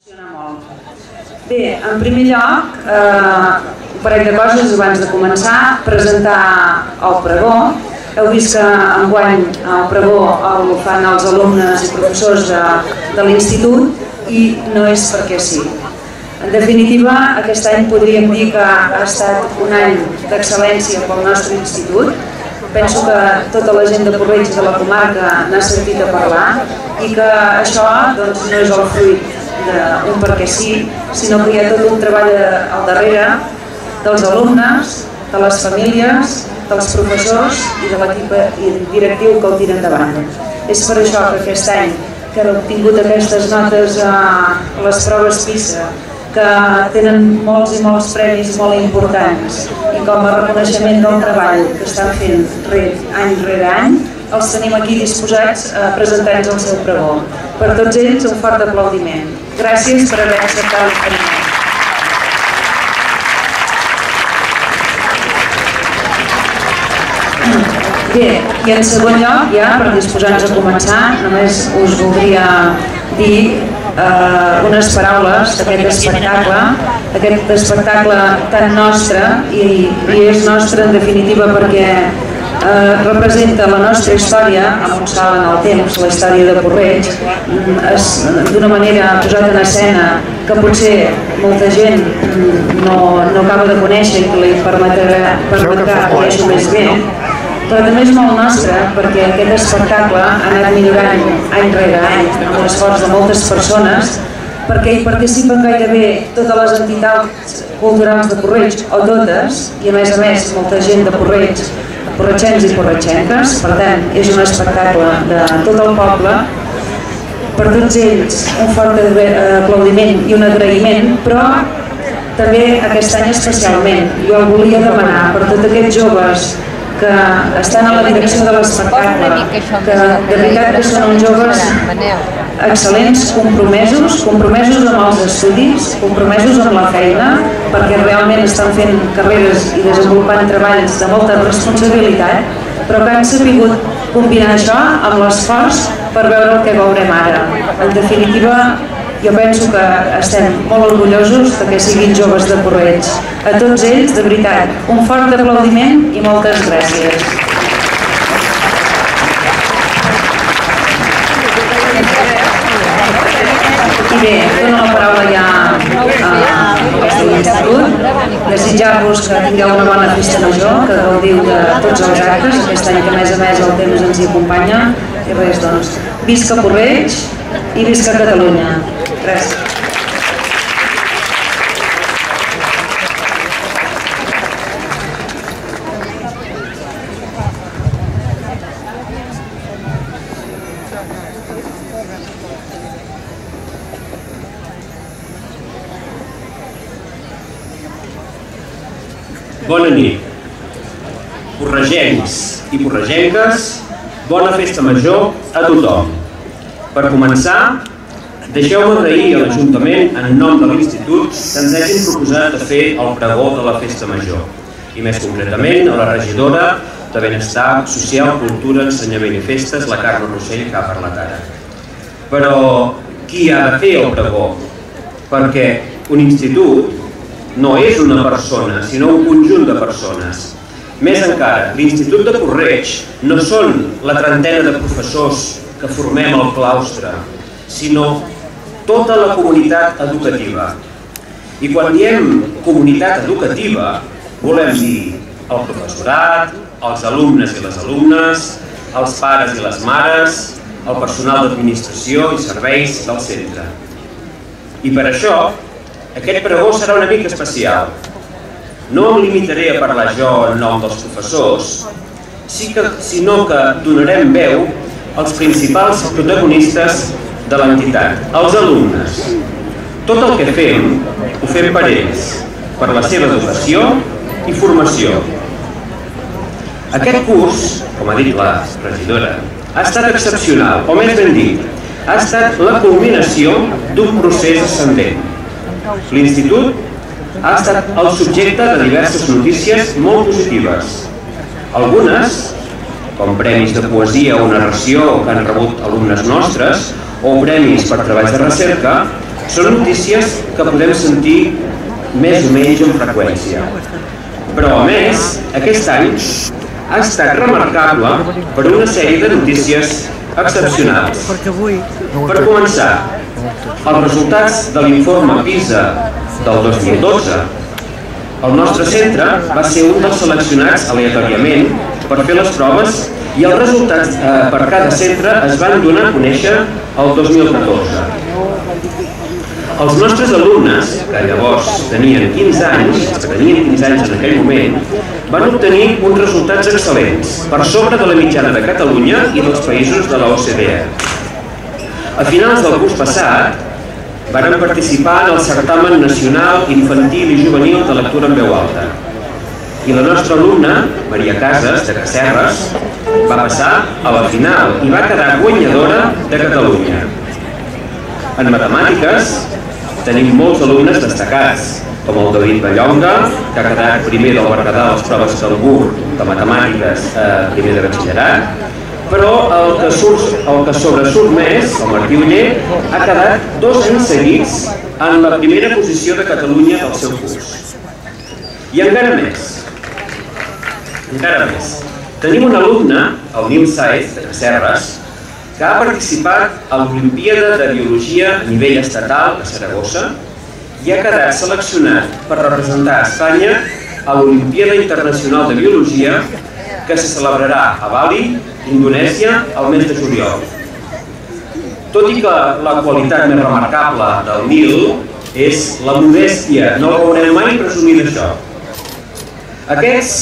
Bé, en primer lloc, un parell de coses abans de començar. Presentar el pregó. Heu vist que enguany el pregó el fan els alumnes i professors de l'Institut i no és perquè sí. En definitiva, aquest any podríem dir que ha estat un any d'excel·lència pel nostre institut. Penso que tota la gent de Puig-reig de la comarca n'ha sentit a parlar i que això no és el fruit d'un perquè sí, sinó que hi ha tot un treball al darrere dels alumnes, de les famílies, dels professors i de l'equip directiu que el tira endavant. És per això que aquest any que hem obtingut aquestes notes a les proves PISA, que tenen molts i molts premis molt importants i com a reconeixement del treball que estan fent any rere any, els tenim aquí disposats a presentar-nos el seu pregó. Per tots ells, un fort aplaudiment. Gràcies per haver acceptat l'oferiment. Bé, i en segon lloc, ja per disposar-nos a començar, només us voldria dir unes paraules d'aquest espectacle tan nostre, i és nostre en definitiva perquè representa la nostra història amb un salt en el temps, la història de Puig-reig, d'una manera posada en escena que potser molta gent no acaba de conèixer i que li permetrà conèixer més bé, però també és molt nostre perquè aquest espectacle ha anat millorant any rere any amb l'esforç de moltes persones, perquè hi participen gairebé totes les entitats culturals de Puig-reig, o totes, i a més molta gent de Puig-reig, porretxens i porretxenques. Per tant, és un espectacle de tot el poble. Per tots ells un fort aplaudiment i un agraïment, però també aquest any especialment jo el volia demanar per tots aquests joves que estan a la direcció de l'espectacle, que de veritat que són uns joves excel·lents, compromesos amb els estudis, compromesos amb la feina, perquè realment estan fent carreres i desenvolupant treballs de molta responsabilitat, però que han sabut combinar això amb l'esforç per veure el que veurem ara. En definitiva, jo penso que estem molt orgullosos que siguin joves de Puig-reig. A tots ells, de veritat, un fort aplaudiment i moltes gràcies. I bé, dono la paraula ja a l'Institut. Desitjar-vos que tingueu una bona festa major, que gaudiu de tots els actes, aquest any que a més el temps ens hi acompanya. I res, doncs, visca Puig-reig i visca Catalunya. Gràcies. Bona nit. Puig-regencs i puig-regenques, bona festa major a tothom. Per començar, deixeu-me agrair a l'Ajuntament, en nom de l'Institut, que ens hagin proposat de fer el pregó de la Festa Major, i més concretament a la regidora de Benestar Social, Cultura, Ensenyament i Festes, la Rosell, que ha parlat ara. Però qui ha de fer el pregó? Perquè un institut no és una persona, sinó un conjunt de persones. Més encara, l'Institut de Puig-reig no són la trentena de professors que formem el claustre, sinó tota la comunitat educativa. I quan diem comunitat educativa, volem dir el professorat, els alumnes i les alumnes, els pares i les mares, el personal d'administració i serveis del centre. I per això, aquest pregó serà una mica especial. No em limitaré a parlar jo en nom dels professors, sinó que donarem veu als principals protagonistes de l'entitat, els alumnes. Tot el que fem, ho fem per ells, per la seva educació i formació. Aquest curs, com ha dit la regidora, ha estat excepcional, o més ben dit, ha estat la culminació d'un procés ascendent. L'Institut ha estat el subjecte de diverses notícies molt positives. Algunes, com premis de poesia o narració que han rebut alumnes nostres, o premis per treballs de recerca, Són notícies que podem sentir més o menys amb freqüència. Però, a més, aquest any ha estat remarcable per una sèrie de notícies excepcionals. Per començar, els resultats de l'informe PISA del 2012. El nostre centre va ser un dels seleccionats aleatòriament per fer les proves i els resultats per cada centre es van donar a conèixer el 2014. Els nostres alumnes, que llavors tenien 15 anys en aquell moment, van obtenir uns resultats excel·lents, per sobre de la mitjana de Catalunya i dels països de l'OCDE. A finals del curs passat, varen participar en el certamen nacional infantil i juvenil de lectura en veu alta. I la nostra alumna, Maria Casas, de Casas, va passar a la final i va quedar guanyadora de Catalunya. En matemàtiques, tenim molts alumnes destacats, com el David Ballonga, que ha quedat primer del Berguedà a les proves Calgur de matemàtiques primer de batxillerat, però el que sobresurt més, el Martí Oller, ha quedat 2 anys seguits en la primera posició de Catalunya del seu curs. I encara més. Tenim un alumne, el Sáez, de Casas, que ha participat a l'Olimpíada de Biologia a nivell estatal a Saragossa i ha quedat seleccionat per representar Espanya a l'Olimpíada Internacional de Biologia que se celebrarà a Bali, Indonèsia, el mes de juliol. Tot i que la qualitat més remarcable del Nil és la modèstia, no el veurem mai presumir d'això. Aquests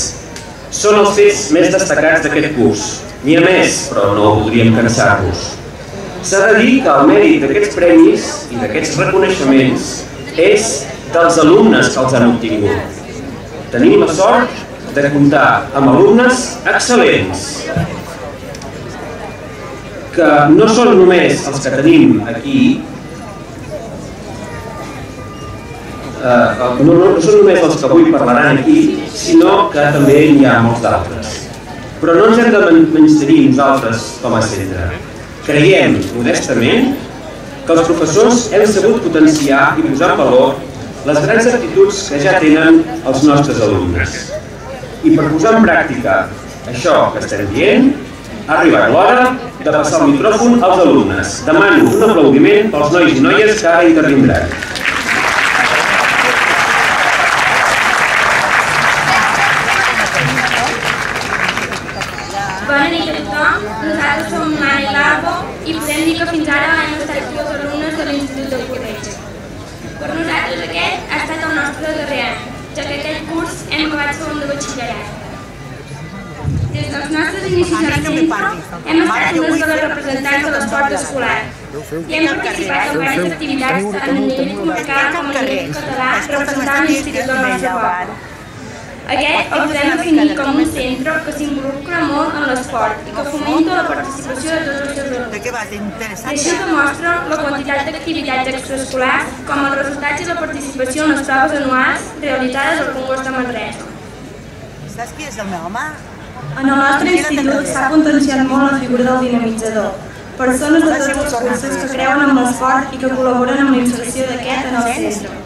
són els fets més destacats d'aquest curs. N'hi ha més, però no voldríem cansar-vos. S'ha de dir que el mèrit d'aquests premis i d'aquests reconeixements és dels alumnes que els han obtingut. Tenim la sort de comptar amb alumnes excel·lents, que no són només els que tenim aquí, no són només els que avui parlaran aquí, sinó que també n'hi ha molts d'altres. Però no ens hem de menystenir nosaltres com a centre. Creiem, modestament, que els professors hem sabut potenciar i posar en valor les grans aptituds que ja tenen els nostres alumnes. I per posar en pràctica això que estem dient, ha arribat l'hora de passar el micròfon als alumnes. Demano un aplaudiment pels nois i noies que ara intervindran. Bona nit a tothom, nosaltres som Manel i Alba i podem dir que fins ara hem estat aquí els alumnes de l'Institut de Puig-reig. Per nosaltres aquest ha estat el nostre darrer any, ja que aquest curs hem acabat segon de batxillerat. Des dels nostres inicis al centre hem estat unes de les representants de l'esport escolar i hem participat en diverses activitats tant a nivell comarcal com a nivell català representant l'Institut del nostre poble. Aquest el podem definir com un centre que s'involucra molt en l'esport i que fomenta la participació de tots els seus alumnes. I això demostra la quantitat d'activitats extraescolars com els resultats i la participació en les proves anuals realitzades al Congost de Manresa. Saps qui és el meu home? En el nostre institut s'ha potenciat molt la figura del dinamitzador. Persones de tots els cursos que creuen en l'esport i que col·laboren amb la inserció d'aquest en el centre.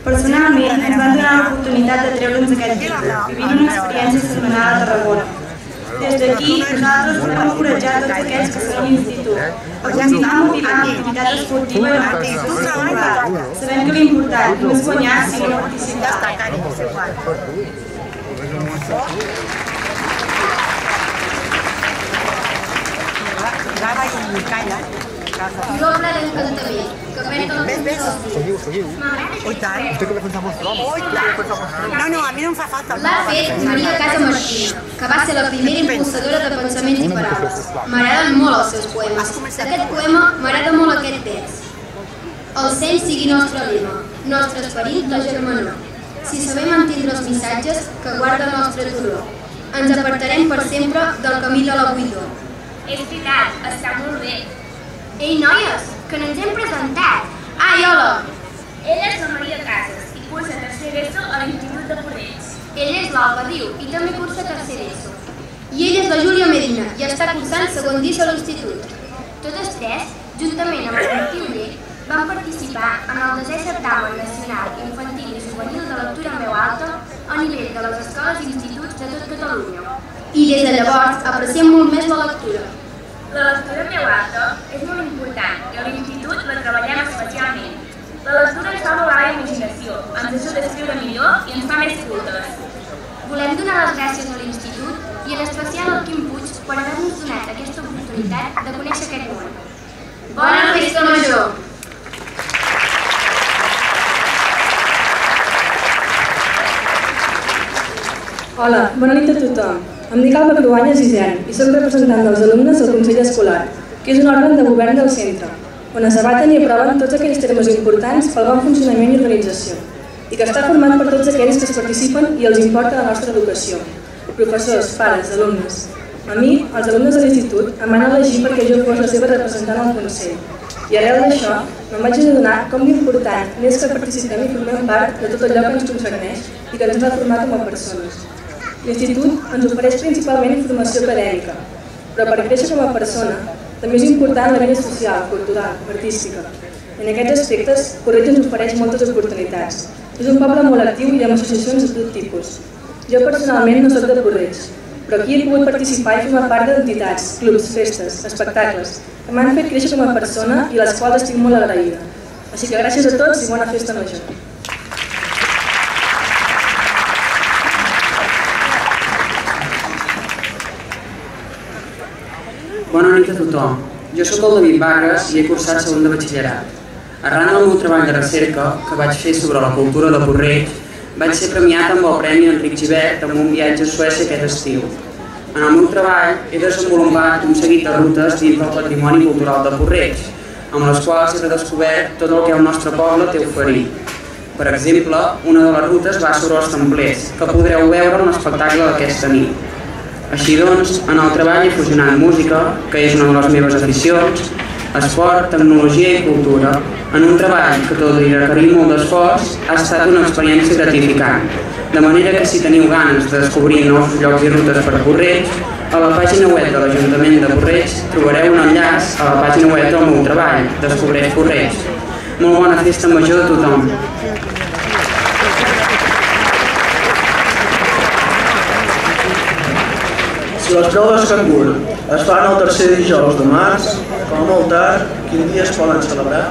Personalment, ens van donar l'oportunitat de treure'ns aquest llibre, vivint una experiència setmanal a Tarragona. Des d'aquí, nosaltres volem encoratjar tots aquells que són a l'institut, a continuar motivant l'activitat esportiva i la participació escolar. Sabem que l'important no és guanyar, sinó participar. Doble d'encantament, que perd el temps. Oi tant. Vostè que l'ha pensat molt trom. Oi tant. No, a mi no em fa falta. L'ha fet Maria Martí, que va ser la primera impulsadora de pensaments i paraules. M'agraden molt els seus poemes. D'aquest poema m'agrada molt aquest text. El seny sigui nostre lema, nostre esperit la germanor. Si sabem entendre els missatges que guarda el nostre turó, ens apartarem per sempre del camí de la buidor. És veritat, està molt bé. Ei, noies, que no ens hem presentat. Ai, hola! Ella és la Maria Casas i cursa tercer ESO a l'Institut de Puig-reig. Ella és l'Alba, diu, i també cursa tercer ESO. I ella és la Júlia Medina i està cursant segon d'ESO a l'Institut. Totes tres, juntament amb el Martí, Vam participar en el 10è certamen nacional infantil i juvenil de lectura en veu alta a nivell de les escoles i instituts de tot Catalunya. I des de llavors apreciem molt més la lectura. La lectura en veu alta és molt important i a l'Institut la treballem especialment. La lectura ens fa volar la imaginació, ens ajuda a escriure millor i ens fa més cultes. Volem donar les gràcies a l'Institut i en especial al Quim Puig per haver-nos donat aquesta oportunitat de conèixer aquest món. Bona Festa Major! Hola, bona nit a tothom. Em dic Alba Cruanyes i soc representant dels alumnes del Consell Escolar, que és un òrgan de govern del centre, on es debaten i aproven tots aquells termes importants pel bon funcionament i organització, i que està format per tots aquells que es participen i els importa la nostra educació, professors, pares, alumnes. A mi, els alumnes de l'Institut em van elegir perquè jo fos la seva representant al Consell, i arrel d'això me'n vaig adonar com d'important n'és que participem i formem part de tot allò que ens concerneix i que ens ha format com a persones. L'Institut ens ofereix principalment formació acadèmica, però per créixer com a persona també és important la vida social, cultural, artística. En aquests aspectes, Puig-reig ens ofereix moltes oportunitats. És un poble molt actiu i amb associacions de tot tipus. Jo personalment no soc de Puig-reig, però aquí he pogut participar i formar part d'entitats, clubs, festes, espectacles, que m'han fet créixer com a persona i a les quals estic molt agraïda. Així que gràcies a tots i bona Festa Major. Bona nit a tothom. Jo sóc el Vargas i he cursat segon de batxillerat. Arran del meu treball de recerca, que vaig fer sobre la cultura de Puig-reig, vaig ser premiat amb el Premi Enric Gibert amb un viatge a Suècia aquest estiu. En el meu treball he desenvolupat un seguit de rutes dins del patrimoni cultural de Puig-reig, amb les quals he redescobert tot el que el nostre poble té a oferir. Per exemple, una de les rutes va sobre els templers, que podreu veure en l'espectacle d'aquesta nit. Així doncs, en el treball he fusionat música, que és una de les meves aficions, esport, tecnologia i cultura, en un treball que, tot i requerir molt d'esforç, ha estat una experiència gratificant. De manera que si teniu ganes de descobrir nous llocs i rutes per Puig-reig, a la pàgina web de l'Ajuntament de Puig-reig trobareu un enllaç a la pàgina web del meu treball, Descobreix Puig-reig. Molt bona Festa Major a tothom! Si les proves Cangur es fan el tercer dijous de març, com a molt tard, quin dia es poden celebrar?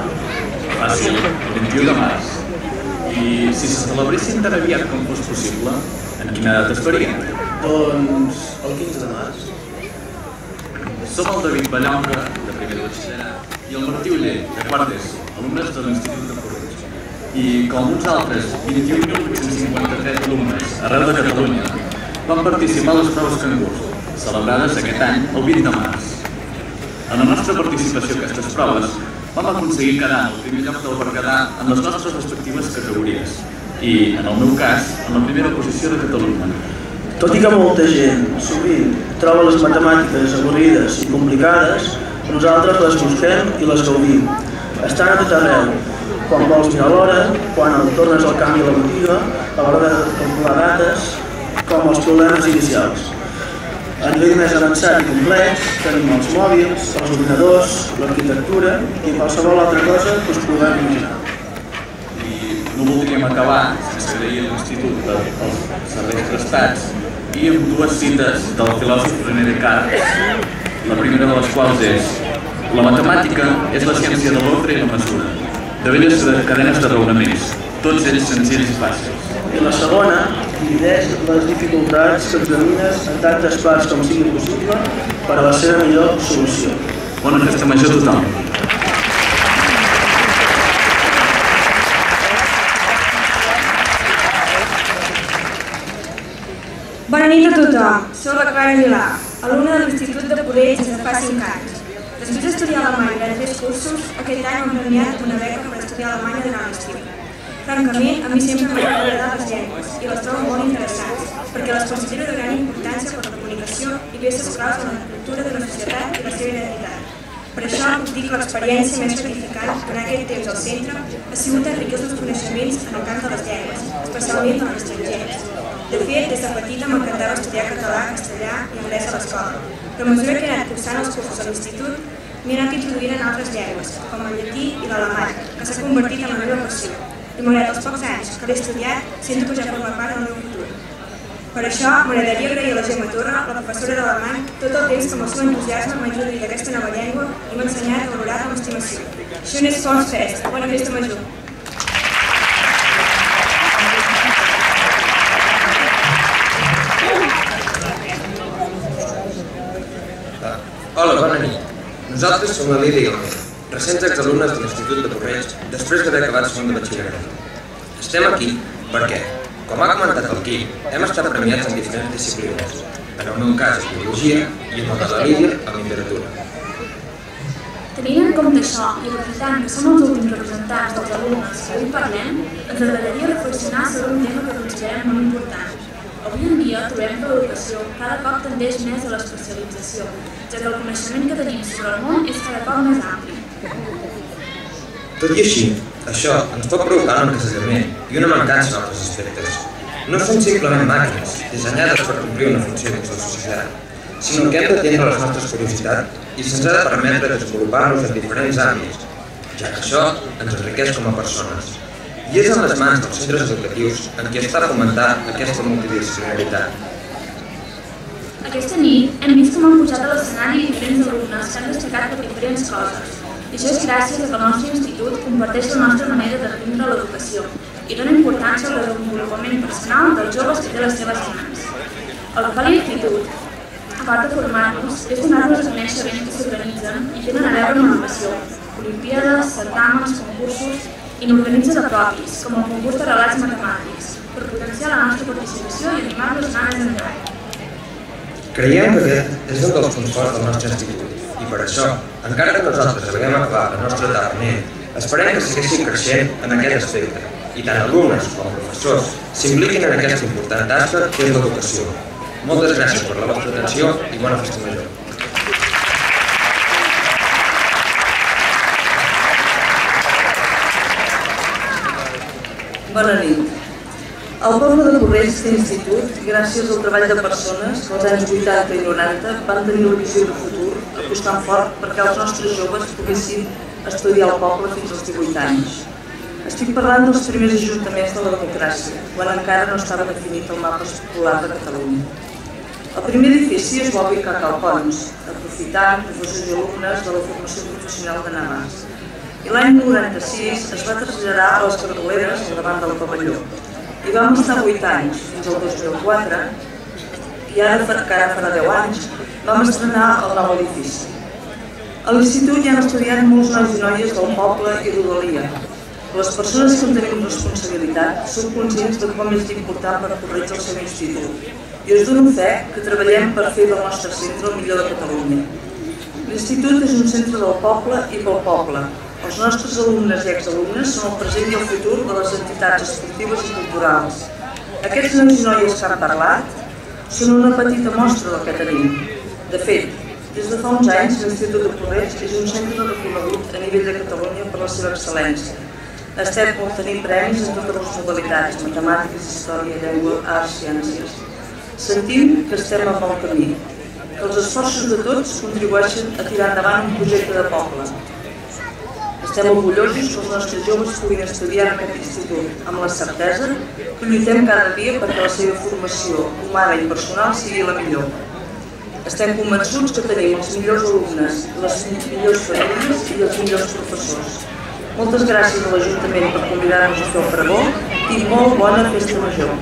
Fàcil, el 21 de març. I si se celebressin tan aviat com fos possible, en quina data es farien? Doncs el 15 de març. Som el David Ballonga, de primer de batxillerat, i el Martí Oller, de quart d'ESO, alumnes de l'Institut de Puig-reig. I com uns altres 21.853 alumnes arreu de Catalunya, van participar a les proves Cangur, celebrades aquest any el 20 de març. En la nostra participació a aquestes proves vam aconseguir quedar en el primer lloc del Berguedà en les nostres respectives categories i, en el meu cas, en la primera posició de Catalunya. Tot i que molta gent, sovint, troba les matemàtiques avorrides i complicades, nosaltres les busquem i les gaudim. Estan a tot arreu, quan vols mirar l'hora, quan et tornes al canvi a la botiga, a l'hora de calcular dates, com els problemes inicials. A nivell més avançat i complex tenim els mòbils, els ordinadors, l'arquitectura i qualsevol altra cosa que us puguem imaginar. I no voldríem acabar sense agrair a l'Institut dels serveis prestats i amb dues cites del filòsof càrrec, la primera de les quals és: la matemàtica és la ciència de l'ordre i la mesura, de velles cadenes de raonaments, tots ells senzills i fàcils. I la segona divideix les dificultats que examines en tantes parts com sigui possible per a la seva millor solució. Bona Festa Major a tothom! Bona nit a tothom, soc la Clara i Vilà, alumna de l'Institut de Puig-reig des de fa 5 anys. Després d'estudiar alemany durant 3 cursos, aquest any m'han premiat una beca per estudiar alemany durant l'estiu. Francament, a mi sempre m'han agradat les llengües i les trobo molt interessants, perquè les considero de gran importància per la comunicació i peces claus en la cultura de la societat i la seva identitat. Per això puc dir que l'experiència més gratificant durant aquest temps al centre ha sigut enriquir els coneixements en el camp de les llengües, especialment de les estrangeres. De fet, des de petita m'encantava estudiar català, castellà i anglès a l'escola, però a mesura que he anat cursant els cursos a l'Institut m'he anat introduint en altres llengües, com el llatí i l'alemany, que s'ha convertit en la meva passió. I malgrat els pocs anys que l'he estudiat, sento que ja forma part del meu futur. Per això, m'agradaria agrair a la Gemma Torra, la professora d'alemany, tot el temps que amb el seu entusiasme m'ha introduït aquesta nova llengua i m'ha ensenyat a valorar amb estimació. Schönes Volksfest! Bona Festa Major! Hola, bona nit. Nosaltres som la Lídia i el Manel, recents exalumnes de l'Institut de Puig-reig després d'haver acabat segon de batxillerat. Estem aquí perquè, com ha comentat el Aquí, hem estat premiats en diferents disciplines, en el meu cas en biologia i en el de la Lídia en literatura. Tenint en compte això i aprofitant que som els últims representants dels alumnes que avui parlem, ens agradaria reflexionar sobre un tema que considerem molt important. Avui en dia trobem que l'educació cada cop tendeix més a l'especialització, ja que el coneixement que tenim sobre el món és cada cop més ampli. Tot i així, això ens pot provocar un encasellament i una mancança en altres aspectes. No són simplement màquines, dissenyades per complir una funció dins la societat, sinó que hem d'atendre les nostres curiositats i se'ns ha de permetre desenvolupar-nos en diferents àmbits, ja que això ens enriqueix com a persones. I és en les mans dels centres educatius en què està fomentant aquesta multidisciplinaritat. Aquesta nit hem vist com han pujat a l'escenari diferents alumnes que han destacat per diferents coses. I això és gràcies a que el nostre institut comparteix la nostra manera d'entendre l'educació i dona importància al desenvolupament personal dels joves que té les seves mans. El que fa l'institut, a part de formar-nos, és donar-nos a conèixer events que s'organitzen i tenen a veure amb l'educació, olimpíades, certàmens, concursos i n'organitza de propis, com el concurs de relats matemàtics, per potenciar la nostra participació i animar-nos a anar més enllà. Creiem que aquest és un dels punts forts del nostre institut i per això, encara que nosaltres haguem acabat la nostra etapa en ell, esperem que segueixin creixent en aquest aspecte i tant alumnes com professors s'impliquin en aquesta important tasca que és l'educació. Moltes gràcies per la vostra atenció i bona Festa Major. Bona nit. El poble de Puig-reig té institut gràcies al treball de persones que als anys 80 i 90 van tenir la visió de futur apostant fort perquè els nostres joves poguessin estudiar al poble fins als 18 anys. Estic parlant dels primers ajuntaments de la democràcia, quan encara no estava definit el mapa escolar de Catalunya. El primer edifici es va ubicar a Cal Pons, aprofitant professors i alumnes de la formació professional de Navàs. I l'any 96 es va traslladar a les Cardoleres al davant del pavelló. I vam estar 8 anys, fins al 2004, i ara, que ara farà 10 anys, vam estrenar el nou edifici. A l'institut hi han estudiat molts nois i noies del poble i rodalia. Les persones que en tenim responsabilitat som conscients de com és d'important per Puig-reig el seu institut i us dono fe que treballem per fer del nostre centre el millor de Catalunya. L'institut és un centre del poble i pel poble. Els nostres alumnes i exalumnes són el present i el futur de les entitats esportives i culturals. Aquests nois i noies que han parlat són una petita mostra del que tenim. De fet, des de fa uns anys l'Institut de Puig-reig és un centre reconegut a nivell de Catalunya per la seva excel·lència. Estem obtenint premis en totes les modalitats, matemàtiques, història, llengua, arts, ciències. Sentim que estem a bon camí, que els esforços de tots contribueixen a tirar endavant un projecte de poble. Estem orgullosos que els nostres joves puguin estudiar en aquest institut, amb la certesa que lluitem cada dia perquè la seva formació humana i personal sigui la millor. Estem convençuts que tenim els millors alumnes, les millors famílies i els millors professors. Moltes gràcies a l'Ajuntament per convidar-nos a fer el pregó i molt bona Festa Major.